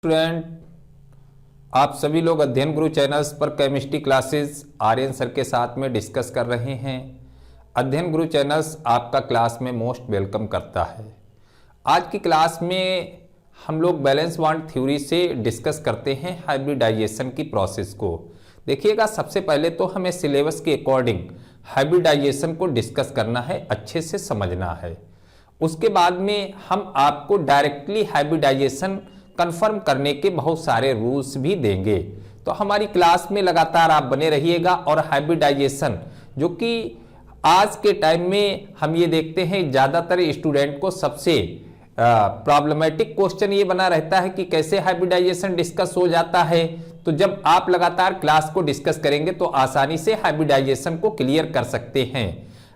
Student, आप सभी लोग अध्ययन गुरु चैनल्स पर केमिस्ट्री क्लासेस आर्यन सर के साथ में डिस्कस कर रहे हैं। अध्ययन गुरु चैनल्स आपका क्लास में मोस्ट वेलकम करता है। आज की क्लास में हम लोग बैलेंस बॉन्ड थ्योरी से डिस्कस करते हैं हाइब्रिडाइजेशन की प्रोसेस को। देखिएगा, सबसे पहले तो हमें सिलेबस के अकॉर्डिंग हाइब्रिडाइजेशन को डिस्कस करना है, अच्छे से समझना है। उसके बाद में हम आपको डायरेक्टली हाइब्रिडाइजेशन कंफर्म करने के बहुत सारे रूल्स भी देंगे। तो हमारी क्लास में लगातार आप बने रहिएगा। और हाइब्रिडाइजेशन जो कि आज के टाइम में हम ये देखते हैं ज़्यादातर स्टूडेंट को सबसे प्रॉब्लमेटिक क्वेश्चन ये बना रहता है कि कैसे हाइब्रिडाइजेशन डिस्कस हो जाता है। तो जब आप लगातार क्लास को डिस्कस करेंगे तो आसानी से हाइब्रिडाइजेशन को क्लियर कर सकते हैं।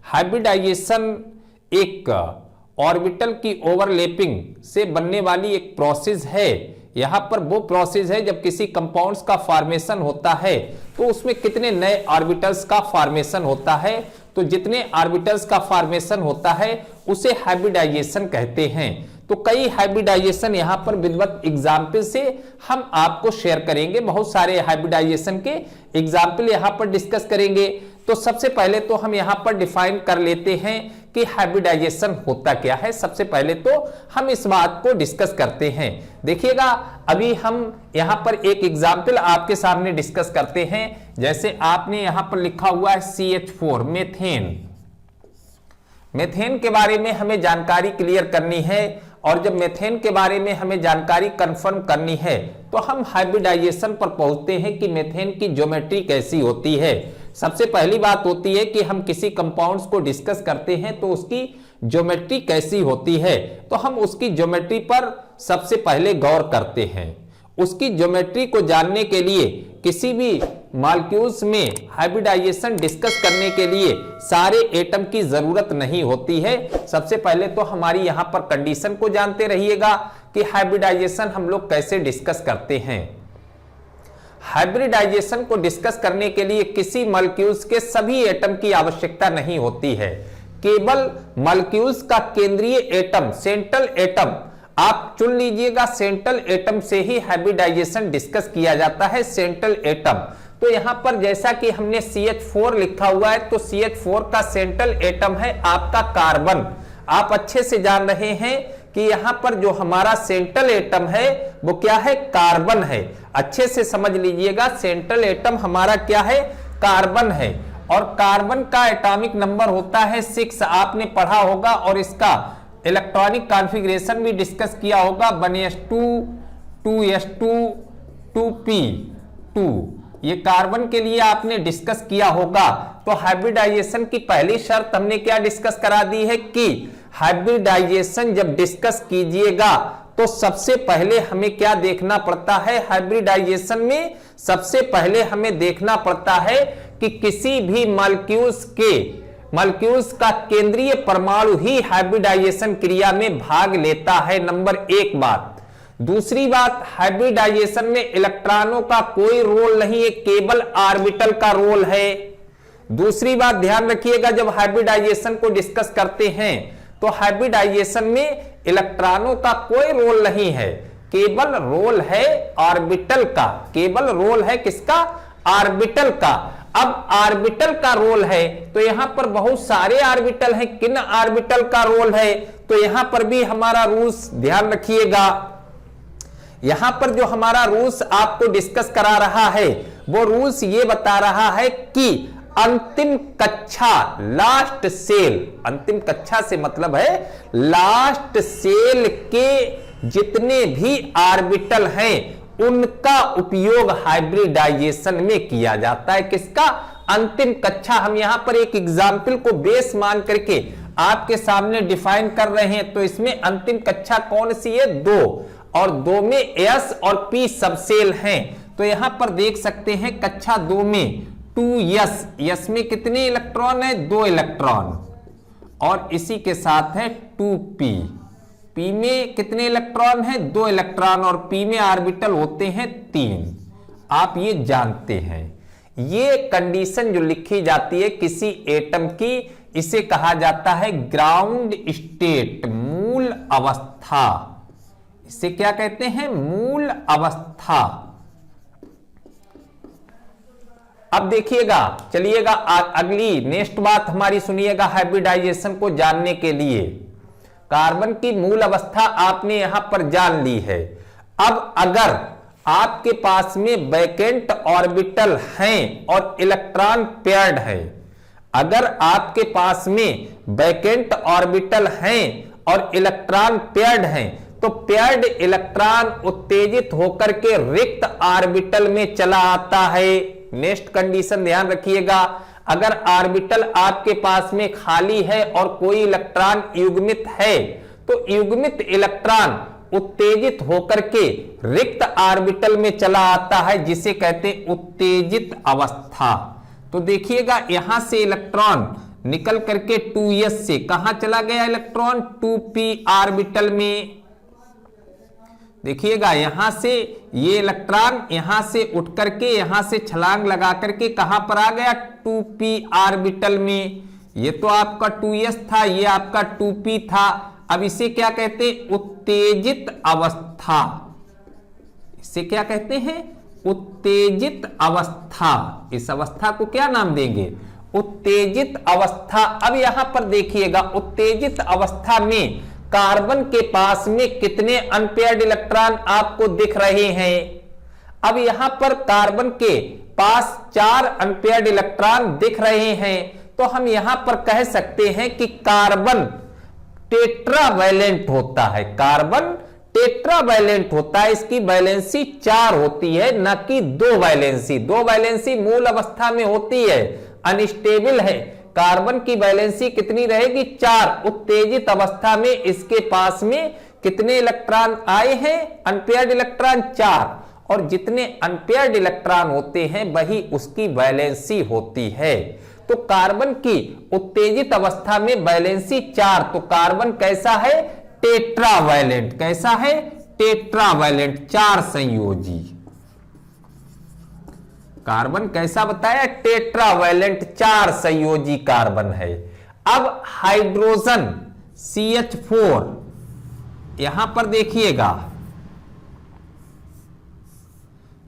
हाइब्रिडाइजेशन एक ऑर्बिटल की ओवरलैपिंग से बनने वाली एक प्रोसेस है। यहां पर वो प्रोसेस है जब किसी कंपाउंड्स का फॉर्मेशन होता है तो उसमें कितने नए ऑर्बिटल्स का फॉर्मेशन होता है। तो जितने ऑर्बिटल्स का फॉर्मेशन होता है उसे हाइब्रिडाइजेशन कहते हैं। तो कई हाइब्रिडाइजेशन यहां पर विधिवत एग्जाम्पल से हम आपको शेयर करेंगे। बहुत सारे हाइब्रिडाइजेशन के एग्जाम्पल यहां पर डिस्कस करेंगे। तो सबसे पहले तो हम यहां पर डिफाइन कर लेते हैं कि हाइब्रिडाइजेशन होता क्या है। सबसे पहले तो हम इस बात को डिस्कस करते हैं। देखिएगा, अभी हम यहां पर एक एग्जाम्पल आपके सामने डिस्कस करते हैं। जैसे आपने यहां पर लिखा हुआ है CH4 मेथेन। मेथेन के बारे में हमें जानकारी क्लियर करनी है। और जब मेथेन के बारे में हमें जानकारी कंफर्म करनी है तो हम हाइब्रिडाइजेशन पर पहुंचते हैं कि मेथेन की ज्योमेट्री कैसी होती है। सबसे पहली बात होती है कि हम किसी कंपाउंड्स को डिस्कस करते हैं तो उसकी ज्योमेट्री कैसी होती है। तो हम उसकी ज्योमेट्री पर सबसे पहले गौर करते हैं। उसकी ज्योमेट्री को जानने के लिए किसी भी मॉलिक्यूल्स में हाइब्रिडाइजेशन डिस्कस करने के लिए सारे एटम की जरूरत नहीं होती है। सबसे पहले तो हमारी यहां पर कंडीशन को जानते रहिएगा कि हाइब्रिडाइजेशन हम लोग कैसे डिस्कस करते हैं। हाइब्रिडाइजेशन को डिस्कस करने के लिए किसी मॉलिक्यूल्स के सभी एटम की आवश्यकता नहीं होती है। केवल मॉलिक्यूल्स का केंद्रीय एटम, सेंट्रल एटम आप चुन लीजिएगा। सेंट्रल एटम से ही हाइब्रिडाइजेशन डिस्कस किया जाता है। सेंट्रल एटम, तो यहां पर जैसा कि हमने CH4 लिखा हुआ है तो CH4 का सेंट्रल एटम है आपका कार्बन। आप अच्छे से जान रहे हैं कि यहां पर जो हमारा सेंट्रल एटम है वो क्या है, कार्बन है। अच्छे से समझ लीजिएगा, सेंट्रल एटम हमारा क्या है, कार्बन है। और कार्बन का एटॉमिक नंबर होता है 6, आपने पढ़ा होगा। और इसका इलेक्ट्रॉनिक कॉन्फ़िगरेशन भी डिस्कस किया होगा, 1s2 2s2 2p2। ये कार्बन के लिए आपने डिस्कस किया होगा। तो हाइब्रिडाइजेशन की पहली शर्त हमने क्या डिस्कस करा दी है कि हाइब्रिडाइजेशन जब डिस्कस कीजिएगा तो सबसे पहले हमें क्या देखना पड़ता है। हाइब्रिडाइजेशन में सबसे पहले हमें देखना पड़ता है कि किसी भी मॉलिक्यूल्स का केंद्रीय परमाणु ही हाइब्रिडाइजेशन क्रिया में भाग लेता है। नंबर एक बात। दूसरी बात, हाइब्रिडाइजेशन में इलेक्ट्रॉनों का कोई रोल नहीं है, केवल ऑर्बिटल का रोल है। दूसरी बात ध्यान रखिएगा, जब हाइब्रिडाइजेशन को डिस्कस करते हैं तो हाइब्रिडाइजेशन में इलेक्ट्रॉनों का कोई रोल नहीं है, केवल रोल है ऑर्बिटल का। केवल रोल है किसका, ऑर्बिटल का। अब ऑर्बिटल का रोल है तो यहां पर बहुत सारे ऑर्बिटल हैं। किन ऑर्बिटल का रोल है, तो यहां पर भी हमारा रूल्स ध्यान रखिएगा। यहां पर जो हमारा रूल्स आपको डिस्कस करा रहा है वो रूल्स ये बता रहा है कि अंतिम कक्षा, लास्ट सेल, अंतिम कक्षा से मतलब है लास्ट सेल के जितने भी ऑर्बिटल हैं उनका उपयोग हाइब्रिडाइजेशन में किया जाता है। किसका, अंतिम कक्षा। हम यहां पर एक एग्जाम्पल को बेस मान करके आपके सामने डिफाइन कर रहे हैं। तो इसमें अंतिम कक्षा कौन सी है, 2, और 2 में S और P सबसेल हैं। तो यहां पर देख सकते हैं कक्षा 2 में 2s, S में कितने इलेक्ट्रॉन है, 2 इलेक्ट्रॉन। और इसी के साथ है 2p, P में कितने इलेक्ट्रॉन है, 2 इलेक्ट्रॉन। और P में ऑर्बिटल होते हैं 3। आप ये जानते हैं। ये कंडीशन जो लिखी जाती है किसी एटम की, इसे कहा जाता है ग्राउंड स्टेट, मूल अवस्था। इसे क्या कहते हैं? मूल अवस्था। अब देखिएगा, चलिएगा अगली नेक्स्ट बात हमारी सुनिएगा हाइब्रिडाइजेशन को जानने के लिए। कार्बन की मूल अवस्था आपने यहां पर जान ली है। अब अगर आपके पास में वैकेंट ऑर्बिटल हैं और इलेक्ट्रॉन पेयर्ड है, अगर आपके पास में वैकेंट ऑर्बिटल हैं और इलेक्ट्रॉन पेयर्ड हैं, तो पेयर्ड इलेक्ट्रॉन उत्तेजित होकर के रिक्त ऑर्बिटल में चला आता है। नेक्स्ट कंडीशन ध्यान रखिएगा, अगर ऑर्बिटल आपके पास में खाली है और कोई इलेक्ट्रॉन युग्मित है, तो युग्मित इलेक्ट्रॉन उत्तेजित होकर के रिक्त ऑर्बिटल में चला आता है, जिसे कहते हैं उत्तेजित अवस्था। तो देखिएगा यहां से इलेक्ट्रॉन निकल करके 2s से कहां चला गया? इलेक्ट्रॉन 2p ऑर्बिटल में। देखिएगा यहां से ये इलेक्ट्रॉन यहां से उठ करके यहां से छलांग लगा करके कहां पर आ गया? 2p ऑर्बिटल में। ये तो आपका 2s था, ये आपका 2p था। अब इसे क्या कहते हैं? उत्तेजित अवस्था। इसे क्या कहते हैं? उत्तेजित अवस्था। इस अवस्था को क्या नाम देंगे? उत्तेजित अवस्था। अब यहां पर देखिएगा, उत्तेजित अवस्था में कार्बन के पास में कितने अनपेयर्ड इलेक्ट्रॉन आपको दिख रहे हैं? अब यहां पर कार्बन के पास 4 अनपेयर्ड इलेक्ट्रॉन दिख रहे हैं, तो हम यहां पर कह सकते हैं कि कार्बन टेट्रावैलेंट होता है। कार्बन टेट्रावैलेंट होता है, इसकी वैलेंसी 4 होती है, न कि 2 वैलेंसी। 2 वैलेंसी मूल अवस्था में होती है, अनस्टेबल है। कार्बन की वैलेंसी कितनी रहेगी? 4। उत्तेजित अवस्था में इसके पास में कितने इलेक्ट्रॉन आए हैं? Unpaired electron 4। और जितने अनपेयर्ड इलेक्ट्रॉन होते हैं वही उसकी वैलेंसी होती है। तो कार्बन की उत्तेजित अवस्था में वैलेंसी 4। तो कार्बन कैसा है? टेट्रावैलेंट। कैसा है? टेट्रावैलेंट, 4 संयोजी। कार्बन कैसा बताया? टेट्रावैलेंट, 4 संयोजी कार्बन है। अब हाइड्रोजन CH4, यहां पर देखिएगा,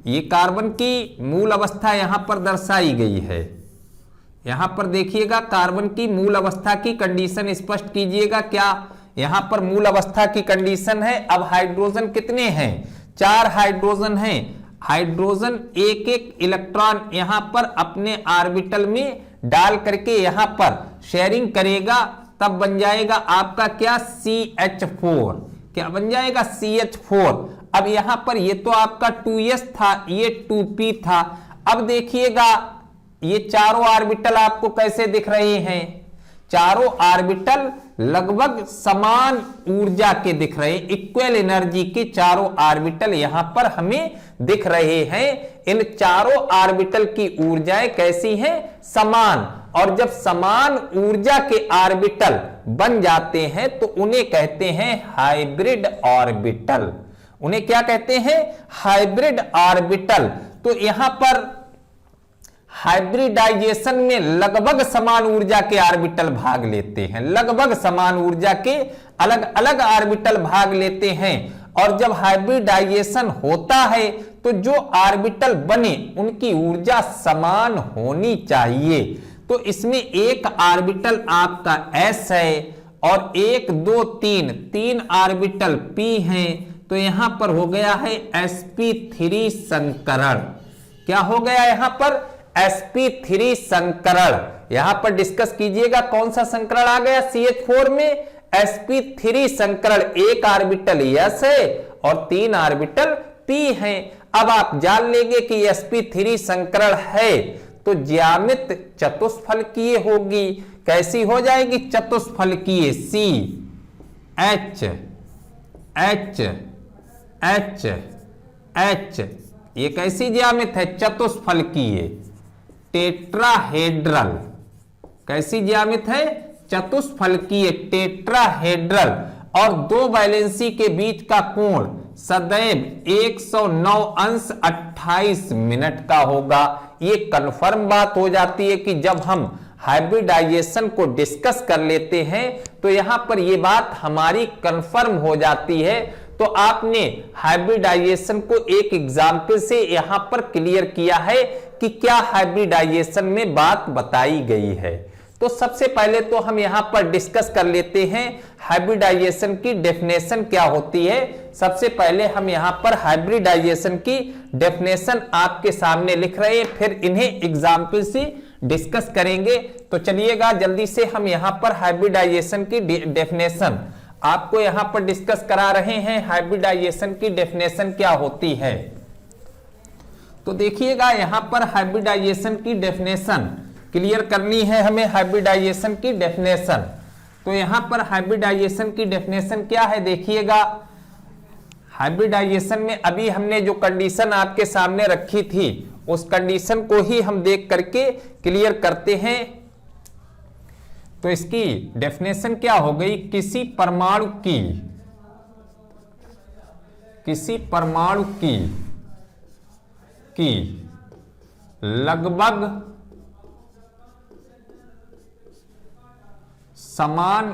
ये कार्बन की मूल अवस्था यहां पर दर्शाई गई है। यहां पर देखिएगा कार्बन की मूल अवस्था की कंडीशन स्पष्ट कीजिएगा। क्या यहां पर मूल अवस्था की कंडीशन है? अब हाइड्रोजन कितने हैं? 4 हाइड्रोजन हैं। हाइड्रोजन एक एक इलेक्ट्रॉन यहां पर अपने ऑर्बिटल में डाल करके यहां पर शेयरिंग करेगा, तब बन जाएगा आपका क्या? CH4। क्या बन जाएगा? CH4। अब यहां पर ये तो आपका 2s था, ये 2p था। अब देखिएगा ये चारों ऑर्बिटल आपको कैसे दिख रहे हैं? चारों ऑर्बिटल लगभग समान ऊर्जा के दिख रहे हैं, इक्वल एनर्जी के चारों ऑर्बिटल यहां पर हमें दिख रहे हैं। इन चारों ऑर्बिटल की ऊर्जाएं कैसी हैं? समान। और जब समान ऊर्जा के ऑर्बिटल बन जाते हैं तो उन्हें कहते हैं हाइब्रिड ऑर्बिटल। उन्हें क्या कहते हैं? Hybrid orbital. तो यहां पर हाइब्रिडाइजेशन में लगभग समान ऊर्जा के ऑर्बिटल भाग लेते हैं, लगभग समान ऊर्जा के अलग अलग ऑर्बिटल भाग लेते हैं। और जब हाइब्रिडाइजेशन होता है तो जो ऑर्बिटल बने उनकी ऊर्जा समान होनी चाहिए। तो इसमें एक ऑर्बिटल आपका s है और 1 2 3 ऑर्बिटल p हैं। तो यहां पर हो गया है sp3 संकरण। क्या हो गया यहां पर? sp3 संकरण। यहां पर डिस्कस कीजिएगा कौन सा संकरण आ गया CH4 में? sp3 संकरण। 1 ऑर्बिटल s है और 3 ऑर्बिटल p हैं। अब आप जान लेंगे कि sp3 संकरण है तो ज्यामिति चतुष्फलकीय होगी। कैसी हो जाएगी? चतुष्फलकीय। C H H H H, ये कैसी ज्यामिति है? चतुष्फलकीय। टेट्राहेड्रल। कैसी ज्यामिति है? चतुष्फलकीय, टेट्राहेड्रल। और 2 वैलेंसी के बीच का कोण सदैव 109°28' का होगा। ये कंफर्म बात हो जाती है कि जब हम हाइब्रिडाइजेशन को डिस्कस कर लेते हैं तो यहां पर ये बात हमारी कंफर्म हो जाती है। तो आपने हाइब्रिडाइजेशन को एक एग्जाम्पल से यहां पर क्लियर किया है कि क्या हाइब्रिडाइजेशन में बात बताई गई है। तो सबसे पहले तो हम यहां पर डिस्कस कर लेते हैं हाइब्रिडाइजेशन की डेफिनेशन क्या होती है। सबसे पहले हम यहां पर हाइब्रिडाइजेशन की डेफिनेशन आपके सामने लिख रहे हैं, फिर इन्हें एग्जाम्पल से डिस्कस करेंगे। तो चलिएगा जल्दी से हम यहां पर हाइब्रिडाइजेशन की डेफिनेशन आपको यहां पर डिस्कस करा रहे हैं। हाइब्रिडाइजेशन की डेफिनेशन क्या होती है, तो देखिएगा यहां पर हाइब्रिडाइजेशन की डेफिनेशन क्लियर करनी है हमें। हाइब्रिडाइजेशन की डेफिनेशन, तो यहां पर हाइब्रिडाइजेशन की डेफिनेशन क्या है, देखिएगा हाइब्रिडाइजेशन में अभी हमने जो कंडीशन आपके सामने रखी थी उस कंडीशन को ही हम देख करके क्लियर करते हैं। तो इसकी डेफिनेशन क्या हो गई, किसी परमाणु की लगभग समान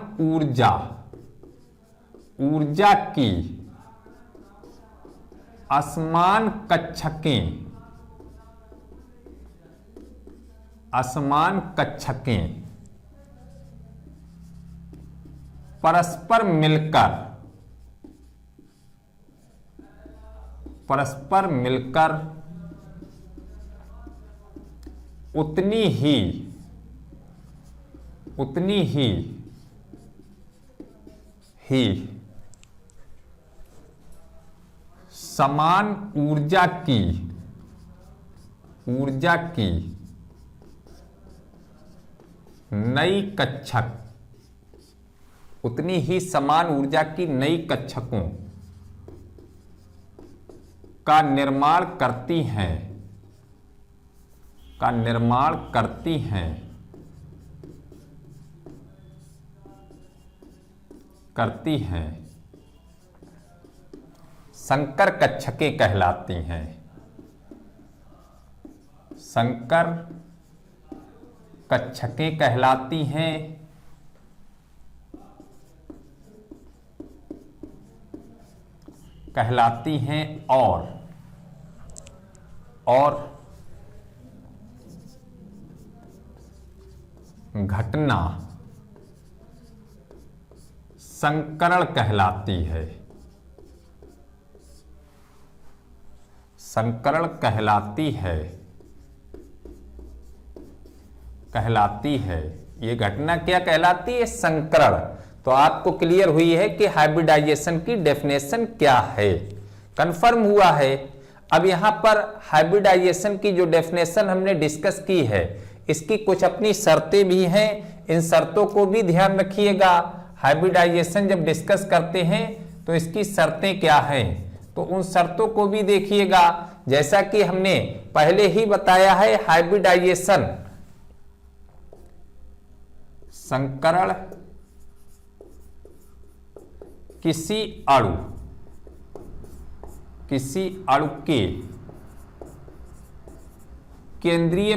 ऊर्जा की असमान कक्षकें परस्पर मिलकर उतनी ही समान ऊर्जा की नई कक्षक, उतनी ही समान ऊर्जा की नई कक्षकों का निर्माण करती हैं संकर कक्षकें कहलाती हैं। संकर कक्षकें कहलाती हैं और घटना संकरण कहलाती है। संकरण कहलाती है। ये घटना क्या कहलाती है, संकरण। तो आपको क्लियर हुई है कि हाइब्रिडाइजेशन की डेफिनेशन क्या है, कंफर्म हुआ है। अब यहां पर हाइब्रिडाइजेशन की जो डेफिनेशन हमने डिस्कस की है इसकी कुछ अपनी शर्तें भी हैं, इन शर्तों को भी ध्यान रखिएगा। हाइब्रिडाइजेशन जब डिस्कस करते हैं तो इसकी शर्तें क्या हैं, तो उन शर्तों को भी देखिएगा। जैसा कि हमने पहले ही बताया है, हाइब्रिडाइजेशन संकरण किसी अणु के केंद्रीय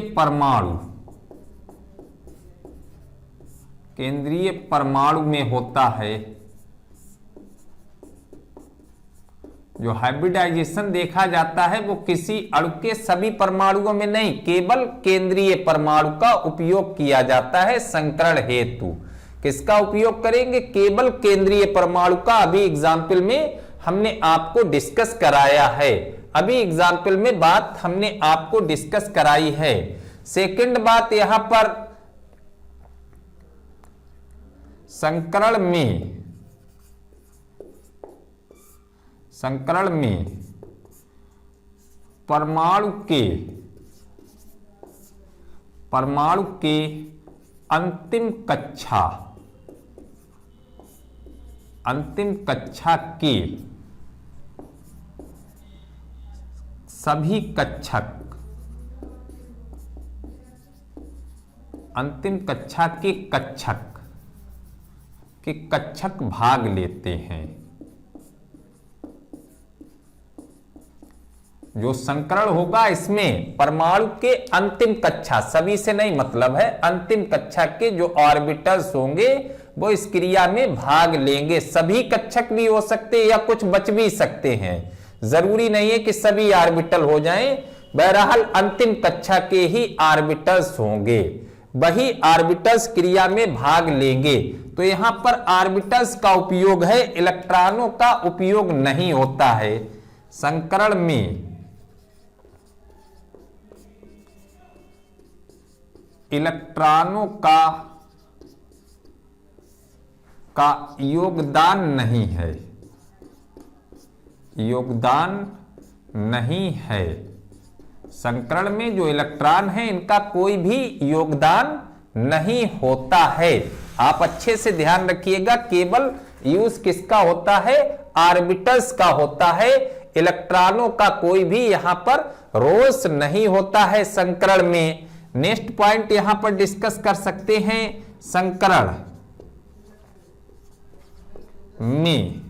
परमाणु में होता है। जो हाइब्रिडाइजेशन देखा जाता है वो किसी अणु के सभी परमाणुओं में नहीं, केवल केंद्रीय परमाणु का उपयोग किया जाता है संकरण हेतु। किसका उपयोग करेंगे, केवल केंद्रीय परमाणु का। अभी एग्जाम्पल में हमने आपको डिस्कस कराया है, अभी एग्जाम्पल में बात हमने आपको डिस्कस कराई है। सेकंड बात, यहां पर संकरण में परमाणु के अंतिम कक्षा के सभी कक्षक, अंतिम कक्षा के कक्षक भाग लेते हैं। जो संकरण होगा इसमें परमाणु के अंतिम कक्षा, सभी से नहीं मतलब है, अंतिम कक्षा के जो ऑर्बिटल्स होंगे वो इस क्रिया में भाग लेंगे। सभी कक्षक भी हो सकते या कुछ बच भी सकते हैं, जरूरी नहीं है कि सभी ऑर्बिटल हो जाएं। बहरहाल अंतिम कक्षा के ही ऑर्बिटल्स होंगे, वही ऑर्बिटल्स क्रिया में भाग लेंगे। तो यहां पर ऑर्बिटल्स का उपयोग है, इलेक्ट्रॉनों का उपयोग नहीं होता है। संकरण में इलेक्ट्रॉनों का योगदान नहीं है, योगदान नहीं है। संकरण में जो इलेक्ट्रॉन है इनका कोई भी योगदान नहीं होता है। आप अच्छे से ध्यान रखिएगा, केवल यूज किसका होता है, ऑर्बिटल्स का होता है। इलेक्ट्रॉनों का कोई भी यहां पर रोल्स नहीं होता है संकरण में। नेक्स्ट पॉइंट यहां पर डिस्कस कर सकते हैं, संकरण में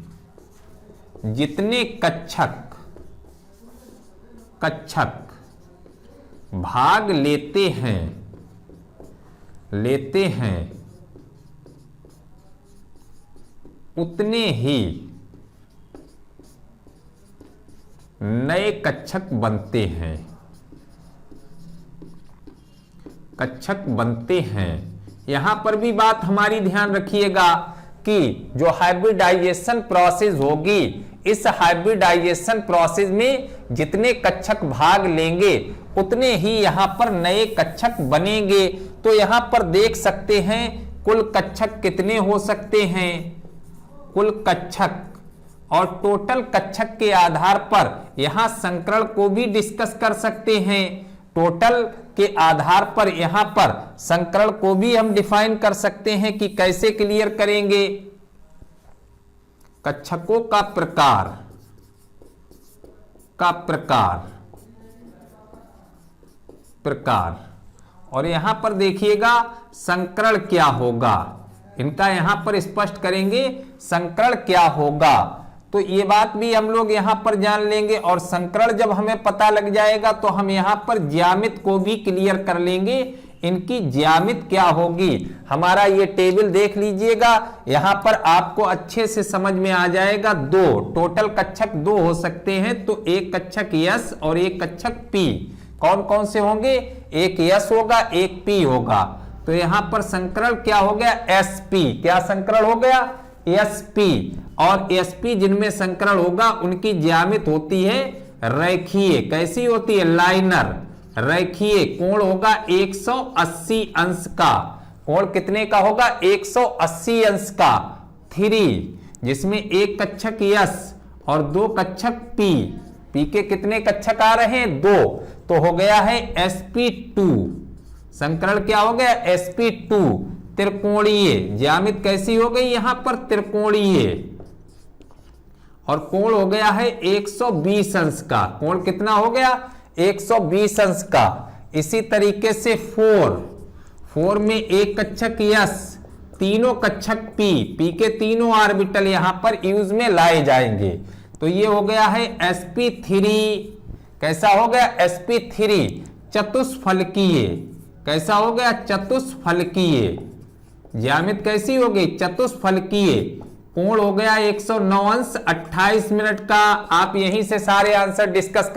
जितने कक्षक भाग लेते हैं उतने ही नए कक्षक बनते हैं, यहां पर भी बात हमारी ध्यान रखिएगा कि जो हाइब्रिडाइजेशन प्रोसेस होगी, इस हाइब्रिडाइजेशन प्रोसेस में जितने कक्षक भाग लेंगे उतने ही यहां पर नए कक्षक बनेंगे। तो यहां पर देख सकते हैं कुल कक्षक कितने हो सकते हैं, कुल कक्षक और टोटल कक्षक के आधार पर यहां संकरण को भी डिस्कस कर सकते हैं। टोटल के आधार पर यहां पर संकरण को भी हम डिफाइन कर सकते हैं कि कैसे क्लियर करेंगे। कक्षकों का प्रकार और यहां पर देखिएगा संकरण क्या होगा, इनका यहां पर स्पष्ट करेंगे संकरण क्या होगा। तो ये बात भी हम लोग यहां पर जान लेंगे और संकरण जब हमें पता लग जाएगा तो हम यहां पर ज्यामिति को भी क्लियर कर लेंगे, इनकी ज्यामिति क्या होगी। हमारा ये टेबल देख लीजिएगा, यहां पर आपको अच्छे से समझ में आ जाएगा। दो टोटल कक्षक दो हो सकते हैं, तो एक कक्षक यस और एक कक्षक पी। कौन कौन से होंगे, एक यस होगा एक पी होगा। तो यहां पर संकरण क्या हो गया, एसपी। क्या संकरण हो गया, एसपी। और एसपी जिनमें संकरण होगा उनकी ज्यामिति होती है रेखीय। कैसी होती है, लाइनर रेखीय। कोण होगा 180 अंश का। कोण कितने का होगा, 180 अंश का। 3 जिसमें एक कक्षक यस और दो कक्षक पी। पी के कितने कक्षक आ रहे हैं, 2। तो हो गया है sp2। संकरण क्या हो गया, sp2 त्रिकोणीय। ज्यामिति कैसी हो गई यहां पर, त्रिकोणीय। और कोण हो गया है 120 अंश का। कोण कितना हो गया, 120 अंश का। इसी तरीके से 4 में एक कक्षक यस, तीनों कक्षक पी। पी के तीनों ऑर्बिटल यहां पर यूज में लाए जाएंगे। तो ये हो गया है sp3। कैसा हो गया, sp3 चतुष्फलकीय। कैसा हो गया, चतुष्फलकीय। ज्यामिति कैसी हो गई, चतुष्फलकीय। कोण हो गया 109 अंश 28 मिनट का। आप यहीं से सारे आंसर डिस्कस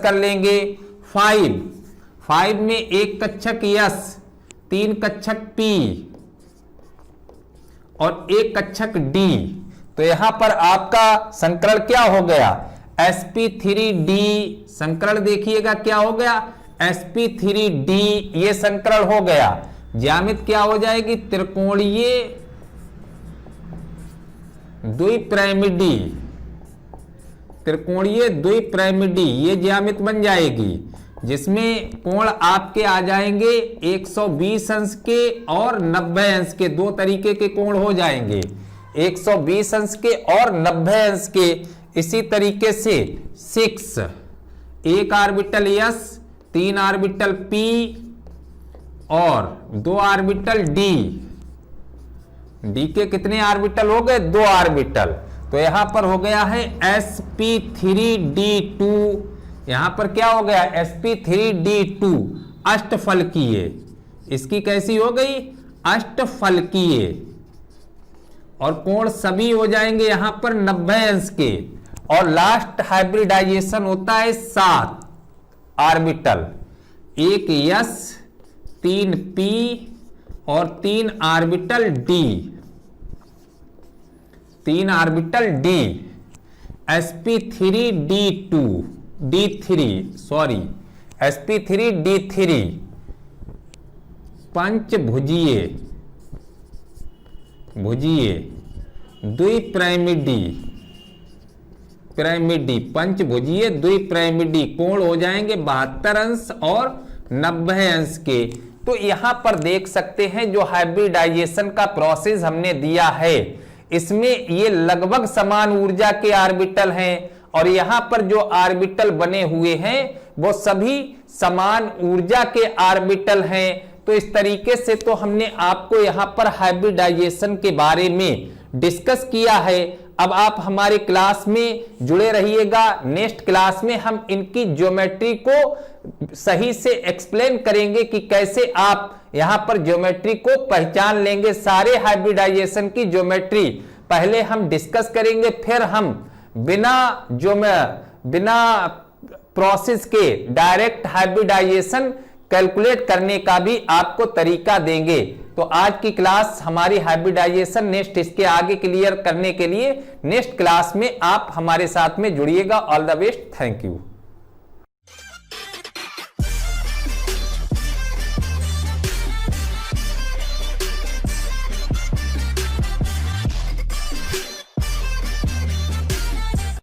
कर लेंगे, 5 में एक कक्षक यस, 3 कक्षक पी और एक कक्षक डी। तो यहां पर आपका संकरण क्या हो गया, sp3d। संकरण देखिएगा क्या हो गया, sp3d। ये संकरण हो गया। ज्यामिति क्या हो जाएगी, त्रिकोणीय द्विपिरामिडी। त्रिकोणीय द्विपिरामिडी ये ज्यामिति बन जाएगी, जिसमें कोण आपके आ जाएंगे 120 अंश के और 90 अंश के। दो तरीके के कोण हो जाएंगे, 120 अंश के और 90 अंश के। इसी तरीके से 6, एक ऑर्बिटल यस, 3 ऑर्बिटल पी और 2 ऑर्बिटल डी। डी के कितने ऑर्बिटल हो गए, 2 ऑर्बिटल। तो यहां पर हो गया है sp3d2। यहां पर क्या हो गया, sp3d2 अष्टफलकीय। इसकी कैसी हो गई, अष्टफलकीय और कोण सभी हो जाएंगे यहां पर 90 अंश के। और लास्ट हाइब्रिडाइजेशन होता है 7 ऑर्बिटल, एक S 3 P और 3 orbital D, 3 orbital D, sp3d2 d3 sorry sp3d3 पंचभुजीय द्विपिरामिडी पंचभुजीय द्विपिरामिडी कोण हो जाएंगे 72 अंश और 90 अंश के। तो यहां पर देख सकते हैं जो हाइब्रिडाइजेशन का प्रोसेस हमने दिया है, इसमें ये लगभग समान ऊर्जा के ऑर्बिटल हैं और यहां पर जो ऑर्बिटल बने हुए हैं वो सभी समान ऊर्जा के ऑर्बिटल हैं। तो इस तरीके से तो हमने आपको यहां पर हाइब्रिडाइजेशन के बारे में डिस्कस किया है। अब आप हमारे क्लास में जुड़े रहिएगा, नेक्स्ट क्लास में हम इनकी ज्योमेट्री को सही से एक्सप्लेन करेंगे कि कैसे आप यहां पर ज्योमेट्री को पहचान लेंगे। सारे हाइब्रिडाइजेशन की ज्योमेट्री पहले हम डिस्कस करेंगे, फिर हम बिना प्रोसेस के डायरेक्ट हाइब्रिडाइजेशन कैलकुलेट करने का भी आपको तरीका देंगे। तो आज की क्लास हमारी हाइब्रिडाइजेशन, नेक्स्ट इसके आगे क्लियर करने के लिए नेक्स्ट क्लास में आप हमारे साथ में जुड़िएगा। All the best, thank you.